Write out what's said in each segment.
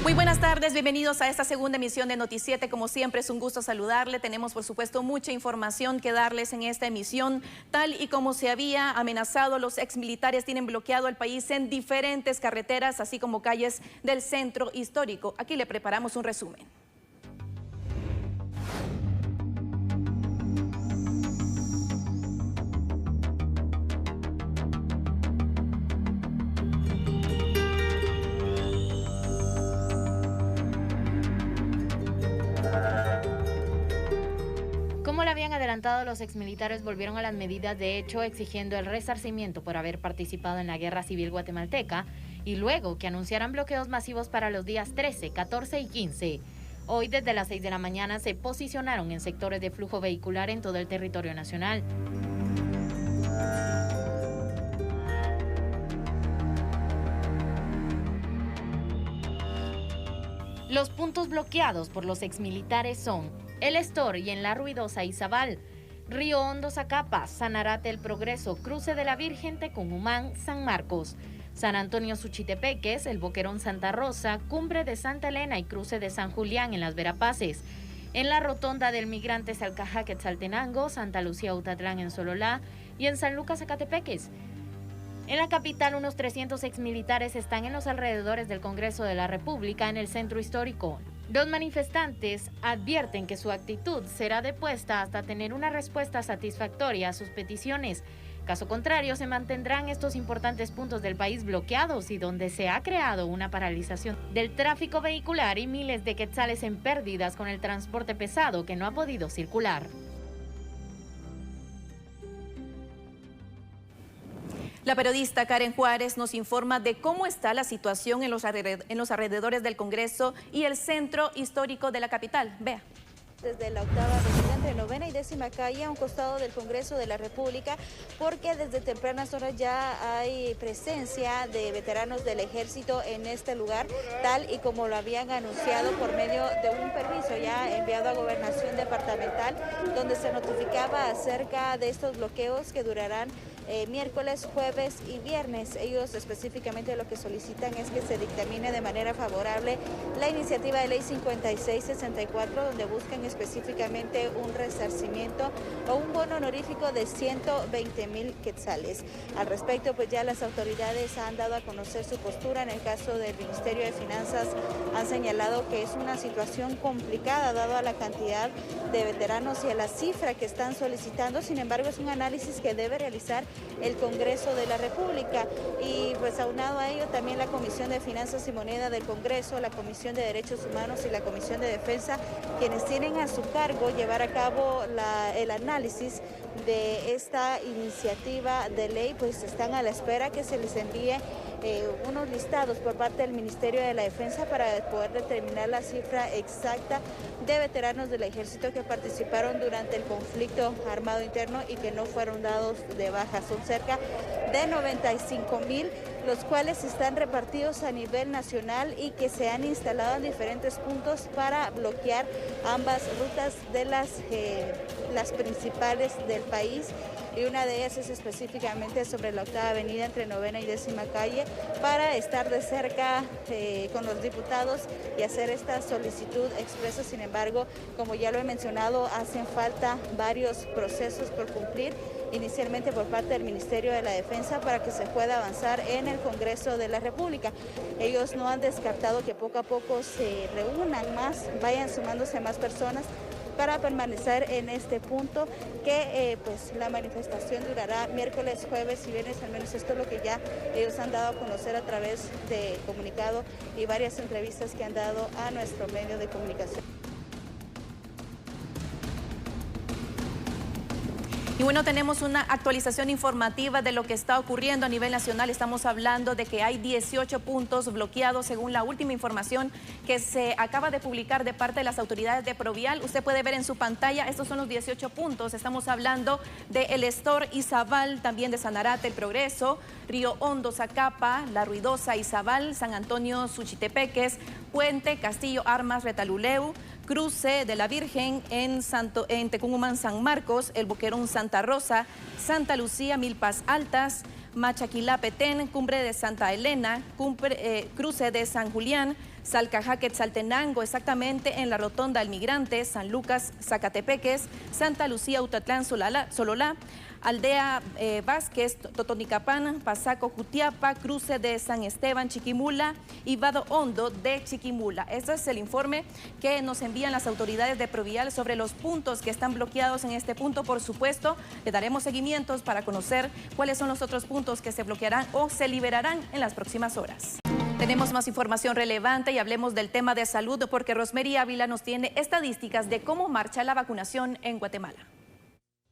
Muy buenas tardes, bienvenidos a esta segunda emisión de Noticiete. Como siempre es un gusto saludarle. Tenemos por supuesto mucha información que darles en esta emisión. Tal y como se había amenazado, los exmilitares tienen bloqueado el país en diferentes carreteras, así como calles del centro histórico. Aquí le preparamos un resumen. Como le habían adelantado, los exmilitares volvieron a las medidas de hecho exigiendo el resarcimiento por haber participado en la guerra civil guatemalteca y luego que anunciaran bloqueos masivos para los días 13, 14 y 15. Hoy desde las 6 de la mañana se posicionaron en sectores de flujo vehicular en todo el territorio nacional. Los puntos bloqueados por los exmilitares son El Estor y en La Ruidosa Izabal, Río Hondo Zacapa, Sanarate El Progreso, Cruce de la Virgen, Tecumumán, San Marcos, San Antonio Suchitepeques, El Boquerón Santa Rosa, Cumbre de Santa Elena y Cruce de San Julián en Las Verapaces, en la Rotonda del Migrante Salcajá Quetzaltenango, Santa Lucía Utatlán en Sololá y en San Lucas Zacatepeques. En la capital, unos 300 exmilitares están en los alrededores del Congreso de la República en el centro histórico. Los manifestantes advierten que su actitud será depuesta hasta tener una respuesta satisfactoria a sus peticiones. Caso contrario, se mantendrán estos importantes puntos del país bloqueados y donde se ha creado una paralización del tráfico vehicular y miles de quetzales en pérdidas con el transporte pesado que no ha podido circular. La periodista Karen Juárez nos informa de cómo está la situación en los alrededores del Congreso y el centro histórico de la capital. Vea. Desde la octava avenida entre novena y décima calle a un costado del Congreso de la República, porque desde tempranas horas ya hay presencia de veteranos del ejército en este lugar, tal y como lo habían anunciado por medio de un permiso ya enviado a Gobernación Departamental, donde se notificaba acerca de estos bloqueos que durarán miércoles, jueves y viernes. Ellos específicamente lo que solicitan es que se dictamine de manera favorable la iniciativa de ley 5664, donde buscan específicamente un resarcimiento o un bono honorífico de 120,000 quetzales. Al respecto, pues ya las autoridades han dado a conocer su postura. En el caso del Ministerio de Finanzas han señalado que es una situación complicada dado a la cantidad de veteranos y a la cifra que están solicitando. Sin embargo, es un análisis que debe realizar el Congreso de la República, y pues aunado a ello también la Comisión de Finanzas y Moneda del Congreso, la Comisión de Derechos Humanos y la Comisión de Defensa, quienes tienen a su cargo llevar a cabo el análisis de esta iniciativa de ley, pues están a la espera que se les envíe unos listados por parte del Ministerio de la Defensa para poder determinar la cifra exacta de veteranos del ejército que participaron durante el conflicto armado interno y que no fueron dados de baja. Son cerca de 95,000, los cuales están repartidos a nivel nacional y que se han instalado en diferentes puntos para bloquear ambas rutas de las principales del país, y una de ellas es específicamente sobre la octava avenida entre novena y décima calle, para estar de cerca con los diputados y hacer esta solicitud expresa. Sin embargo, como ya lo he mencionado, hacen falta varios procesos por cumplir, inicialmente por parte del Ministerio de la Defensa, para que se pueda avanzar en el Congreso de la República. Ellos no han descartado que poco a poco se reúnan más, vayan sumándose más personas para permanecer en este punto, que pues la manifestación durará miércoles, jueves y viernes. Al menos esto es lo que ya ellos han dado a conocer a través de comunicado y varias entrevistas que han dado a nuestro medio de comunicación. Y bueno, tenemos una actualización informativa de lo que está ocurriendo a nivel nacional. Estamos hablando de que hay 18 puntos bloqueados según la última información que se acaba de publicar de parte de las autoridades de Provial. Usted puede ver en su pantalla, estos son los 18 puntos. Estamos hablando de El Estor, Izabal, también de Sanarate, El Progreso, Río Hondo, Zacapa, La Ruidosa, Izabal, San Antonio, Suchitepeques, Puente, Castillo, Armas, Retaluleu, Cruce de la Virgen en Tecumumán, San Marcos, El Boquerón, Santa Rosa, Santa Lucía, Milpas Altas, Machaquilá, Petén, Cumbre de Santa Elena, Cruce de San Julián, Salcajá, Quetzaltenango, exactamente en la Rotonda del Migrante, San Lucas, Zacatepeques, Santa Lucía, Utatlán, Sololá, Aldea Vázquez, Totonicapán, Pasaco, Jutiapa, cruce de San Esteban, Chiquimula y Vado Hondo de Chiquimula. Este es el informe que nos envían las autoridades de Provial sobre los puntos que están bloqueados en este punto. Por supuesto, le daremos seguimientos para conocer cuáles son los otros puntos que se bloquearán o se liberarán en las próximas horas. Tenemos más información relevante y hablemos del tema de salud porque Rosemary Ávila nos tiene estadísticas de cómo marcha la vacunación en Guatemala.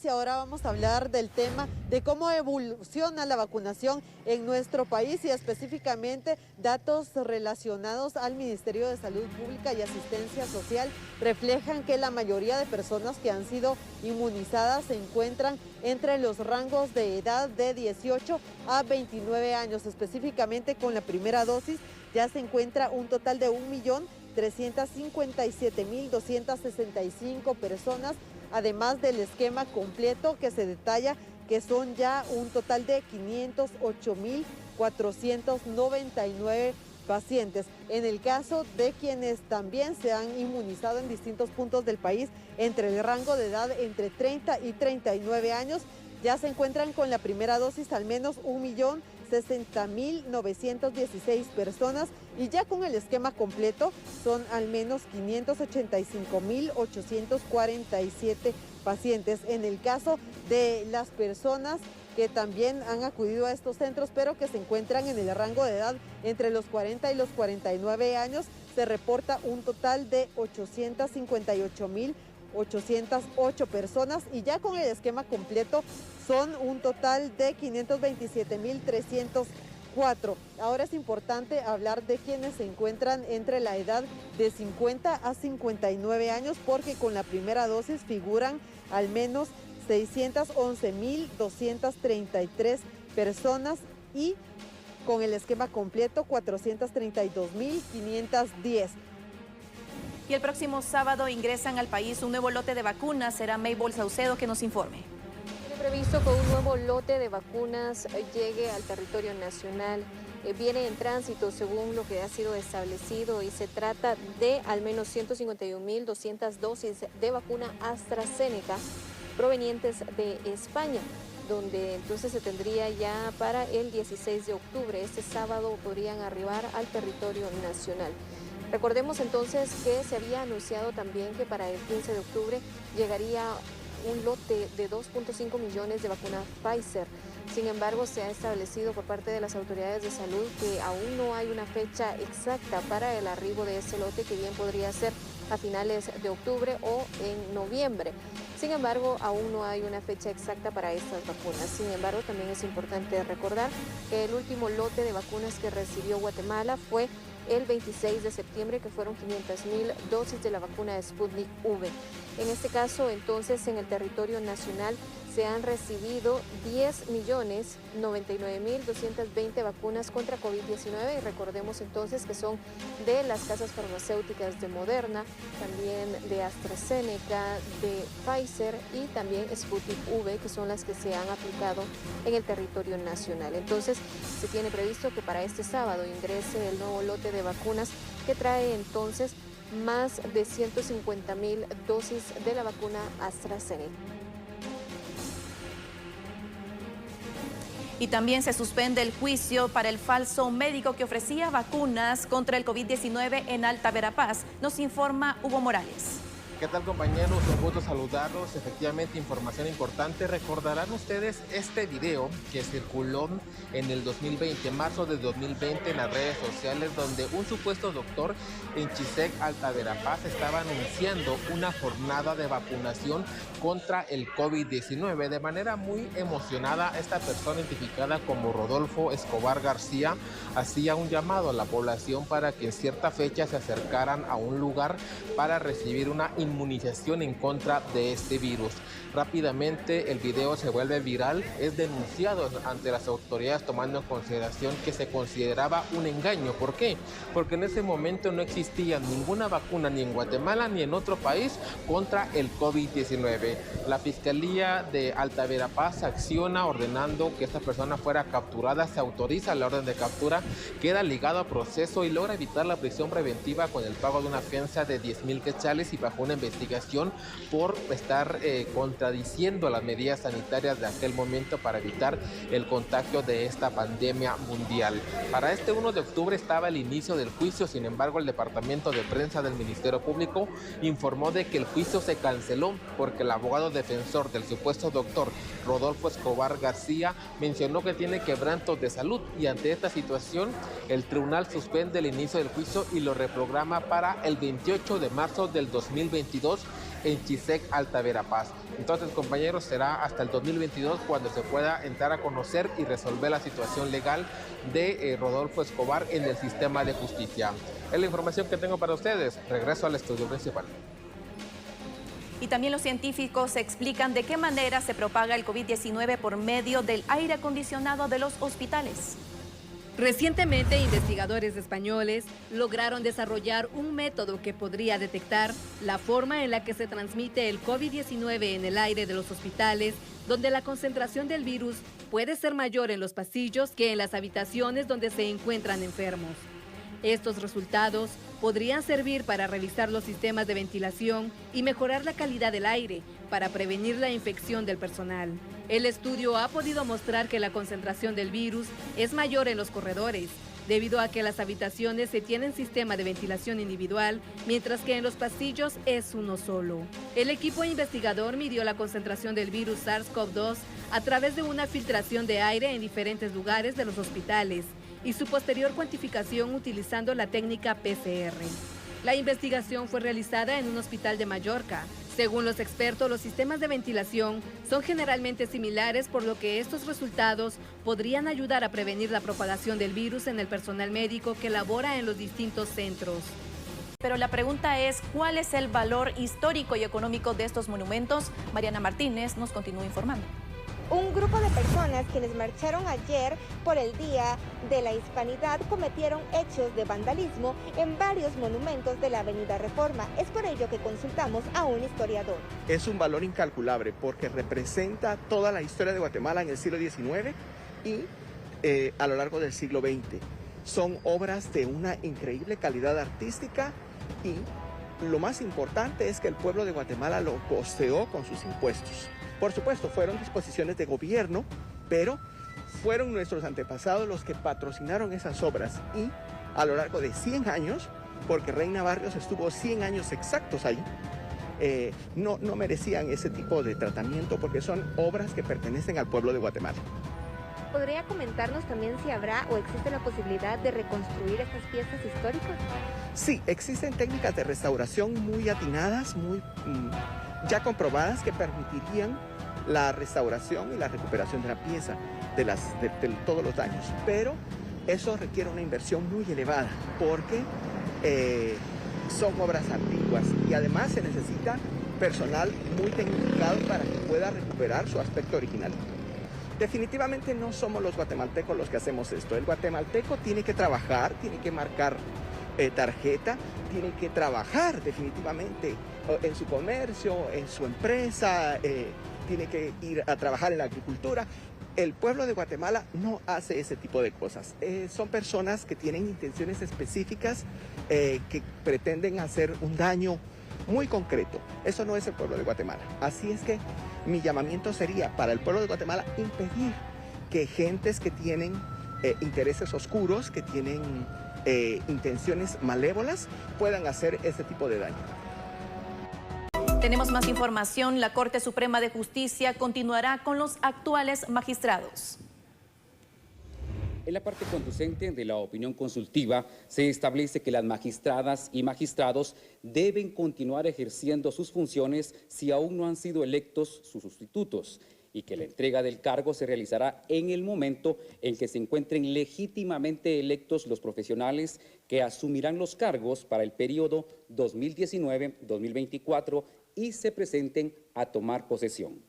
Y ahora vamos a hablar del tema de cómo evoluciona la vacunación en nuestro país y específicamente datos relacionados al Ministerio de Salud Pública y Asistencia Social reflejan que la mayoría de personas que han sido inmunizadas se encuentran entre los rangos de edad de 18 a 29 años. Específicamente con la primera dosis ya se encuentra un total de 1.357.265 personas, además del esquema completo que se detalla que son ya un total de 508.499 pacientes. En el caso de quienes también se han inmunizado en distintos puntos del país, entre el rango de edad entre 30 y 39 años, ya se encuentran con la primera dosis al menos 1.060.916 personas y ya con el esquema completo son al menos 585.847 pacientes. En el caso de las personas que también han acudido a estos centros, pero que se encuentran en el rango de edad entre los 40 y los 49 años, se reporta un total de 858.808 personas y ya con el esquema completo son un total de 527.304. Ahora es importante hablar de quienes se encuentran entre la edad de 50 a 59 años porque con la primera dosis figuran al menos 611.233 personas y con el esquema completo 432.510. Y el próximo sábado ingresan al país un nuevo lote de vacunas. Será Maybol Saucedo que nos informe. Tiene previsto que un nuevo lote de vacunas llegue al territorio nacional. Viene en tránsito según lo que ha sido establecido y se trata de al menos 151.200 dosis de vacuna AstraZeneca provenientes de España, donde entonces se tendría ya para el 16 de octubre. Este sábado podrían arribar al territorio nacional. Recordemos entonces que se había anunciado también que para el 15 de octubre llegaría un lote de 2.5 millones de vacunas Pfizer. Sin embargo, se ha establecido por parte de las autoridades de salud que aún no hay una fecha exacta para el arribo de ese lote, que bien podría ser a finales de octubre o en noviembre. Sin embargo, aún no hay una fecha exacta para estas vacunas. Sin embargo, también es importante recordar que el último lote de vacunas que recibió Guatemala fue el 26 de septiembre, que fueron 500.000 dosis de la vacuna Sputnik V. En este caso, entonces, en el territorio nacional se han recibido 10.099.220 vacunas contra COVID-19 y recordemos entonces que son de las casas farmacéuticas de Moderna, también de AstraZeneca, de Pfizer y también Sputnik V, que son las que se han aplicado en el territorio nacional. Entonces, se tiene previsto que para este sábado ingrese el nuevo lote de vacunas que trae entonces más de 150.000 dosis de la vacuna AstraZeneca. Y también se suspende el juicio para el falso médico que ofrecía vacunas contra el COVID-19 en Alta Verapaz. Nos informa Hugo Morales. ¿Qué tal, compañeros? Un gusto saludarlos. Efectivamente, información importante. Recordarán ustedes este video que circuló en el 2020, marzo de 2020, en las redes sociales, donde un supuesto doctor en Chisec, Alta Verapaz, estaba anunciando una jornada de vacunación contra el COVID-19. De manera muy emocionada, esta persona, identificada como Rodolfo Escobar García, hacía un llamado a la población para que en cierta fecha se acercaran a un lugar para recibir una inmunización en contra de este virus. Rápidamente el video se vuelve viral, es denunciado ante las autoridades tomando en consideración que se consideraba un engaño. ¿Por qué? Porque en ese momento no existía ninguna vacuna ni en Guatemala ni en otro país contra el COVID-19. La Fiscalía de Alta Verapaz acciona ordenando que esta persona fuera capturada, se autoriza la orden de captura, queda ligado a proceso y logra evitar la prisión preventiva con el pago de una fianza de 10,000 quetzales y bajo una investigación por estar contradiciendo las medidas sanitarias de aquel momento para evitar el contagio de esta pandemia mundial. Para este 1 de octubre estaba el inicio del juicio, sin embargo el Departamento de Prensa del Ministerio Público informó de que el juicio se canceló porque el abogado defensor del supuesto doctor Rodolfo Escobar García mencionó que tiene quebrantos de salud y ante esta situación el tribunal suspende el inicio del juicio y lo reprograma para el 28 de marzo del 2022 en Chisec, Alta Verapaz. Entonces, compañeros, será hasta el 2022 cuando se pueda entrar a conocer y resolver la situación legal de Rodolfo Escobar en el sistema de justicia. Es la información que tengo para ustedes. Regreso al estudio principal. Y también los científicos explican de qué manera se propaga el COVID-19 por medio del aire acondicionado de los hospitales. Recientemente, investigadores españoles lograron desarrollar un método que podría detectar la forma en la que se transmite el COVID-19 en el aire de los hospitales, donde la concentración del virus puede ser mayor en los pasillos que en las habitaciones donde se encuentran enfermos. Estos resultados podrían servir para revisar los sistemas de ventilación y mejorar la calidad del aire para prevenir la infección del personal. El estudio ha podido mostrar que la concentración del virus es mayor en los corredores, debido a que las habitaciones se tienen sistema de ventilación individual, mientras que en los pasillos es uno solo. El equipo investigador midió la concentración del virus SARS-CoV-2 a través de una filtración de aire en diferentes lugares de los hospitales y su posterior cuantificación utilizando la técnica PCR. La investigación fue realizada en un hospital de Mallorca. Según los expertos, los sistemas de ventilación son generalmente similares, por lo que estos resultados podrían ayudar a prevenir la propagación del virus en el personal médico que labora en los distintos centros. Pero la pregunta es, ¿cuál es el valor histórico y económico de estos monumentos? Mariana Martínez nos continúa informando. Un grupo de personas quienes marcharon ayer por el Día de la Hispanidad cometieron hechos de vandalismo en varios monumentos de la Avenida Reforma. Es por ello que consultamos a un historiador. Es un valor incalculable porque representa toda la historia de Guatemala en el siglo XIX y a lo largo del siglo XX. Son obras de una increíble calidad artística y lo más importante es que el pueblo de Guatemala lo costeó con sus impuestos. Por supuesto, fueron disposiciones de gobierno, pero fueron nuestros antepasados los que patrocinaron esas obras y a lo largo de 100 años, porque Reina Barrios estuvo 100 años exactos ahí, no merecían ese tipo de tratamiento porque son obras que pertenecen al pueblo de Guatemala. ¿Podría comentarnos también si habrá o existe la posibilidad de reconstruir estas piezas históricas? Sí, existen técnicas de restauración muy atinadas, muy ya comprobadas que permitirían la restauración y la recuperación de la pieza, de todos los daños. Pero eso requiere una inversión muy elevada porque son obras antiguas y además se necesita personal muy tecnificado para que pueda recuperar su aspecto original. Definitivamente no somos los guatemaltecos los que hacemos esto. El guatemalteco tiene que trabajar, tiene que marcar tarjeta, tiene que trabajar definitivamente en su comercio, en su empresa, tiene que ir a trabajar en la agricultura. El pueblo de Guatemala no hace ese tipo de cosas. Son personas que tienen intenciones específicas, que pretenden hacer un daño muy concreto. Eso no es el pueblo de Guatemala. Así es que mi llamamiento sería para el pueblo de Guatemala impedir que gentes que tienen intereses oscuros, que tienen intenciones malévolas, puedan hacer ese tipo de daño. Tenemos más información. La Corte Suprema de Justicia continuará con los actuales magistrados. En la parte conducente de la opinión consultiva se establece que las magistradas y magistrados deben continuar ejerciendo sus funciones si aún no han sido electos sus sustitutos. y que la entrega del cargo se realizará en el momento en que se encuentren legítimamente electos los profesionales que asumirán los cargos para el periodo 2019-2024 y se presenten a tomar posesión.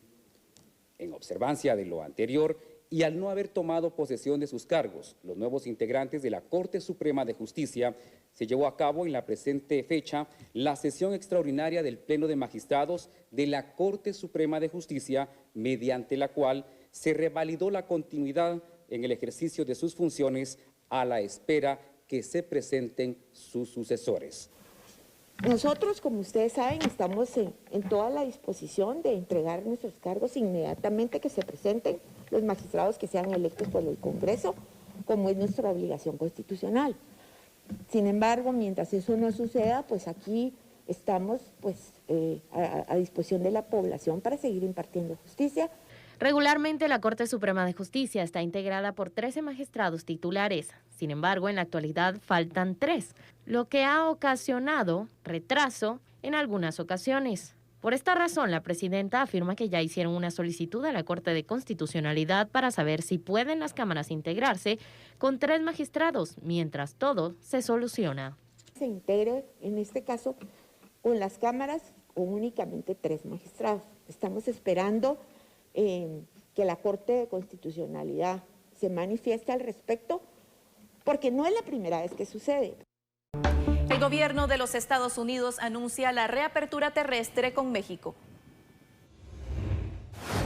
En observancia de lo anterior, y al no haber tomado posesión de sus cargos, los nuevos integrantes de la Corte Suprema de Justicia, se llevó a cabo en la presente fecha la sesión extraordinaria del Pleno de Magistrados de la Corte Suprema de Justicia, mediante la cual se revalidó la continuidad en el ejercicio de sus funciones a la espera que se presenten sus sucesores. Nosotros, como ustedes saben, estamos en toda la disposición de entregar nuestros cargos inmediatamente que se presenten los magistrados que sean electos por el Congreso, como es nuestra obligación constitucional. Sin embargo, mientras eso no suceda, pues aquí estamos a disposición de la población para seguir impartiendo justicia. Regularmente, la Corte Suprema de Justicia está integrada por 13 magistrados titulares. Sin embargo, en la actualidad faltan 3, lo que ha ocasionado retraso en algunas ocasiones. Por esta razón, la presidenta afirma que ya hicieron una solicitud a la Corte de Constitucionalidad para saber si pueden las cámaras integrarse con 3 magistrados, mientras todo se soluciona. Se integre, en este caso, con las cámaras con únicamente 3 magistrados. Estamos esperando que la Corte de Constitucionalidad se manifieste al respecto, porque no es la primera vez que sucede. El gobierno de los Estados Unidos anuncia la reapertura terrestre con México.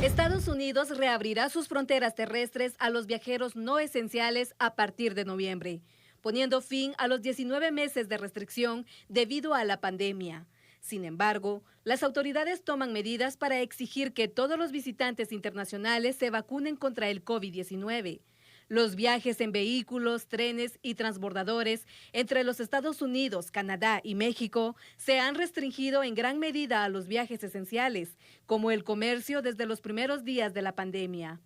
Estados Unidos reabrirá sus fronteras terrestres a los viajeros no esenciales a partir de noviembre, poniendo fin a los 19 meses de restricción debido a la pandemia. Sin embargo, las autoridades toman medidas para exigir que todos los visitantes internacionales se vacunen contra el COVID-19. Los viajes en vehículos, trenes y transbordadores entre los Estados Unidos, Canadá y México se han restringido en gran medida a los viajes esenciales, como el comercio desde los primeros días de la pandemia.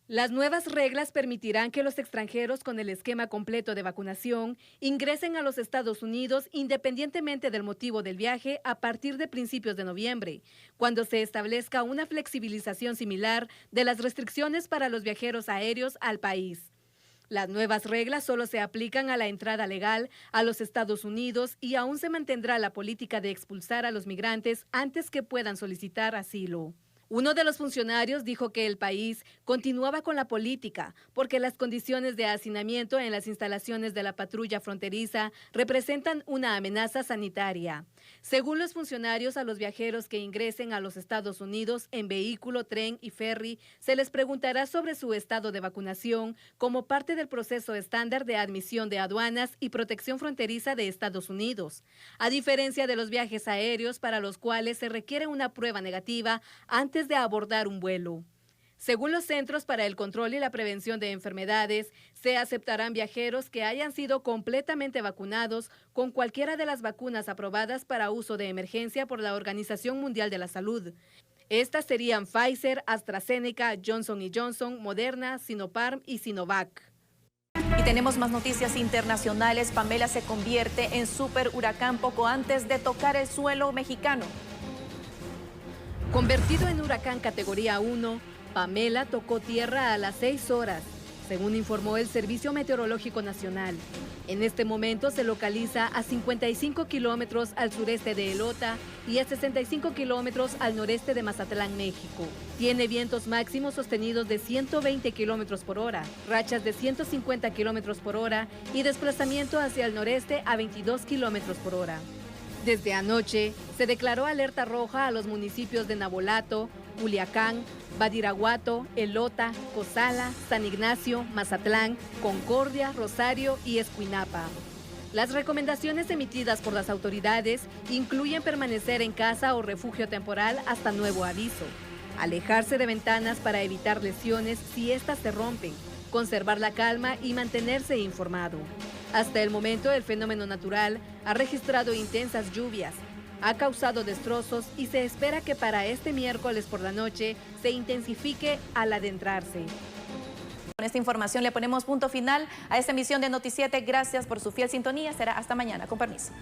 Las nuevas reglas permitirán que los extranjeros con el esquema completo de vacunación ingresen a los Estados Unidos independientemente del motivo del viaje a partir de principios de noviembre, cuando se establezca una flexibilización similar de las restricciones para los viajeros aéreos al país. Las nuevas reglas solo se aplican a la entrada legal a los Estados Unidos y aún se mantendrá la política de expulsar a los migrantes antes que puedan solicitar asilo. Uno de los funcionarios dijo que el país continuaba con la política porque las condiciones de hacinamiento en las instalaciones de la patrulla fronteriza representan una amenaza sanitaria. Según los funcionarios, a los viajeros que ingresen a los Estados Unidos en vehículo, tren y ferry se les preguntará sobre su estado de vacunación como parte del proceso estándar de admisión de aduanas y protección fronteriza de Estados Unidos, a diferencia de los viajes aéreos para los cuales se requiere una prueba negativa antes de abordar un vuelo. Según los Centros para el Control y la Prevención de Enfermedades, se aceptarán viajeros que hayan sido completamente vacunados con cualquiera de las vacunas aprobadas para uso de emergencia por la Organización Mundial de la Salud. Estas serían Pfizer, AstraZeneca, Johnson & Johnson, Moderna, Sinopharm y Sinovac. Y tenemos más noticias internacionales. Pamela se convierte en super huracán poco antes de tocar el suelo mexicano. Convertido en huracán categoría 1, Pamela tocó tierra a las 6 horas, según informó el Servicio Meteorológico Nacional. En este momento se localiza a 55 kilómetros al sureste de Elota y a 65 kilómetros al noreste de Mazatlán, México. Tiene vientos máximos sostenidos de 120 kilómetros por hora, rachas de 150 kilómetros por hora y desplazamiento hacia el noreste a 22 kilómetros por hora. Desde anoche se declaró alerta roja a los municipios de Navolato, Culiacán, Badiraguato, Elota, Cozala, San Ignacio, Mazatlán, Concordia, Rosario y Escuinapa. Las recomendaciones emitidas por las autoridades incluyen permanecer en casa o refugio temporal hasta nuevo aviso, alejarse de ventanas para evitar lesiones si éstas se rompen, conservar la calma y mantenerse informado. Hasta el momento, el fenómeno natural ha registrado intensas lluvias, ha causado destrozos y se espera que para este miércoles por la noche se intensifique al adentrarse. Con esta información le ponemos punto final a esta emisión de Noticiete. Gracias por su fiel sintonía. Será hasta mañana. Con permiso.